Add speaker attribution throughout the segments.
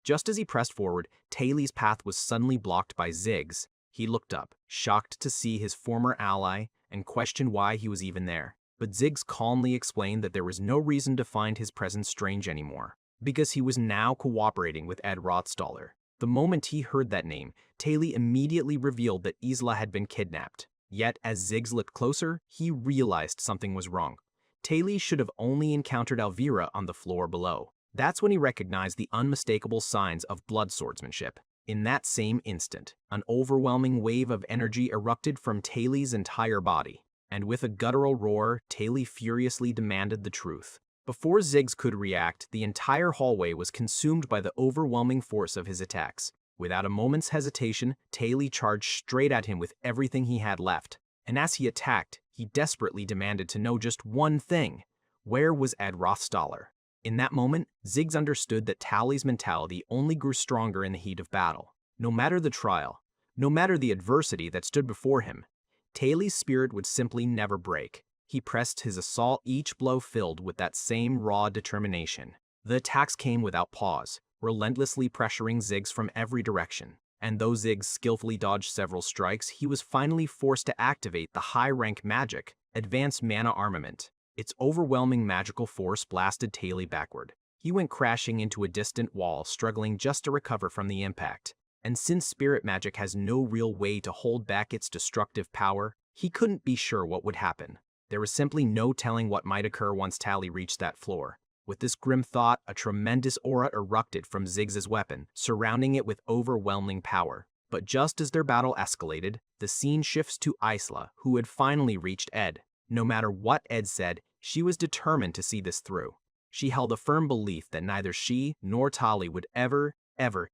Speaker 1: Just as he pressed forward, Taylor's path was suddenly blocked by Ziggs. He looked up, shocked to see his former ally, and questioned why he was even there. But Ziggs calmly explained that there was no reason to find his presence strange anymore, because he was now cooperating with Ed Rothstaller. The moment he heard that name, Taylor immediately revealed that Isla had been kidnapped. Yet, as Ziggs looked closer, he realized something was wrong. Taylor should have only encountered Elvira on the floor below. That's when he recognized the unmistakable signs of blood swordsmanship. In that same instant, an overwhelming wave of energy erupted from Taylor's entire body, and with a guttural roar, Taylor furiously demanded the truth. Before Ziggs could react, the entire hallway was consumed by the overwhelming force of his attacks. Without a moment's hesitation, Taylor charged straight at him with everything he had left. And as he attacked, he desperately demanded to know just one thing. Where was Ed Rothstaller? In that moment, Ziggs understood that Taylor's mentality only grew stronger in the heat of battle. No matter the trial, no matter the adversity that stood before him, Taylor's spirit would simply never break. He pressed his assault, each blow filled with that same raw determination. The attacks came without pause, relentlessly pressuring Ziggs from every direction. And though Ziggs skillfully dodged several strikes, he was finally forced to activate the high-rank magic, Advanced Mana Armament. Its overwhelming magical force blasted Taylor backward. He went crashing into a distant wall, struggling just to recover from the impact. And since spirit magic has no real way to hold back its destructive power, he couldn't be sure what would happen. There was simply no telling what might occur once Taylor reached that floor. With this grim thought, a tremendous aura erupted from Ziggs' weapon, surrounding it with overwhelming power. But just as their battle escalated, the scene shifts to Isla, who had finally reached Ed. No matter what Ed said, she was determined to see this through. She held a firm belief that neither she nor Taylor would ever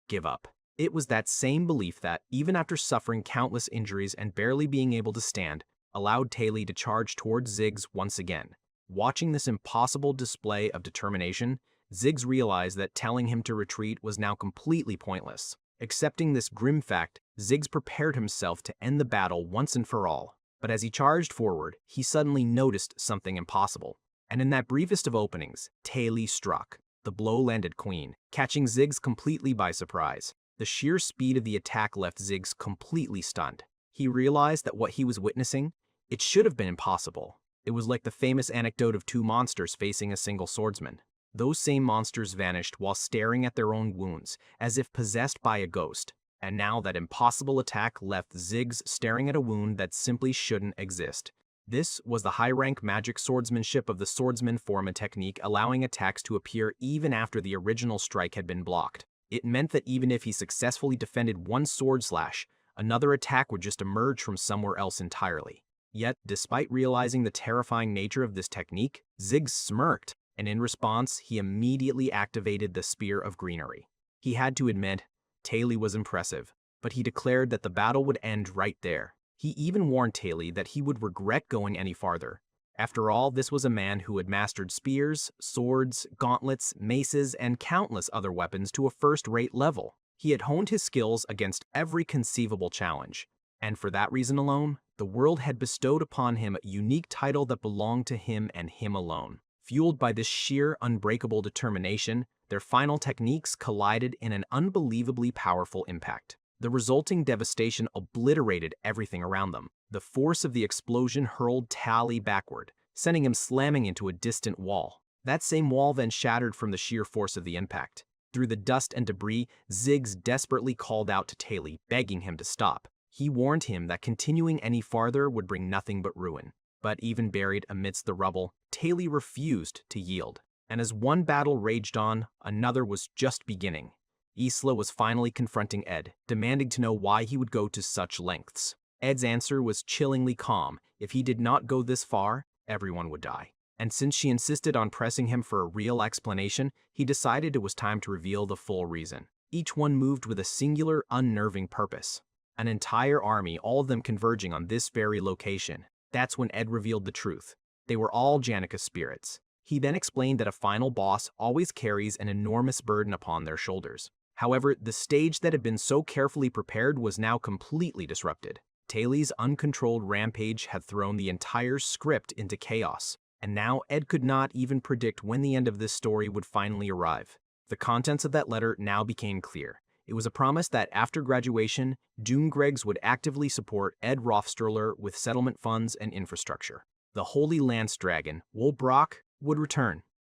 Speaker 1: give up. It was that same belief that, even after suffering countless injuries and barely being able to stand, allowed Taylor to charge towards Ziggs once again. Watching this impossible display of determination, Ziggs realized that telling him to retreat was now completely pointless. Accepting this grim fact, Ziggs prepared himself to end the battle once and for all. But as he charged forward, he suddenly noticed something impossible. And in that briefest of openings, Taylor struck. The blow landed clean, catching Ziggs completely by surprise. The sheer speed of the attack left Ziggs completely stunned. He realized that what he was witnessing, it should have been impossible. It was like the famous anecdote of two monsters facing a single swordsman. Those same monsters vanished while staring at their own wounds, as if possessed by a ghost. And now that impossible attack left Ziggs staring at a wound that simply shouldn't exist. This was the high-rank magic swordsmanship of the swordsman forma technique, allowing attacks to appear even after the original strike had been blocked. It meant that even if he successfully defended one sword slash, another attack would just emerge from somewhere else entirely. Yet, despite realizing the terrifying nature of this technique, Ziggs smirked, and in response, he immediately activated the Spear of Greenery. He had to admit, Taylor was impressive, but he declared that the battle would end right there. He even warned Taylor that he would regret going any farther. After all, this was a man who had mastered spears, swords, gauntlets, maces, and countless other weapons to a first-rate level. He had honed his skills against every conceivable challenge, and for that reason alone, the world had bestowed upon him a unique title that belonged to him and him alone. Fueled by this sheer, unbreakable determination, their final techniques collided in an unbelievably powerful impact. The resulting devastation obliterated everything around them. The force of the explosion hurled Taylor backward, sending him slamming into a distant wall. That same wall then shattered from the sheer force of the impact. Through the dust and debris, Ziggs desperately called out to Taylor, begging him to stop. He warned him that continuing any farther would bring nothing but ruin. But even buried amidst the rubble, Taylor refused to yield. And as one battle raged on, another was just beginning. Isla was finally confronting Ed, demanding to know why he would go to such lengths. Ed's answer was chillingly calm. If he did not go this far, everyone would die. And since she insisted on pressing him for a real explanation, he decided it was time to reveal the full reason. Each one moved with a singular, unnerving purpose. An entire army, all of them converging on this very location. That's when Ed revealed the truth. They were all Janika spirits. He then explained that a final boss always carries an enormous burden upon their shoulders. However, the stage that had been so carefully prepared was now completely disrupted. Taylor's uncontrolled rampage had thrown the entire script into chaos, and now Ed could not even predict when the end of this story would finally arrive. The contents of that letter now became clear. It was a promise that after graduation, Doongregs would actively support Ed Rothsturler with settlement funds and infrastructure. The Holy Lance Dragon, Wolbrock, would return.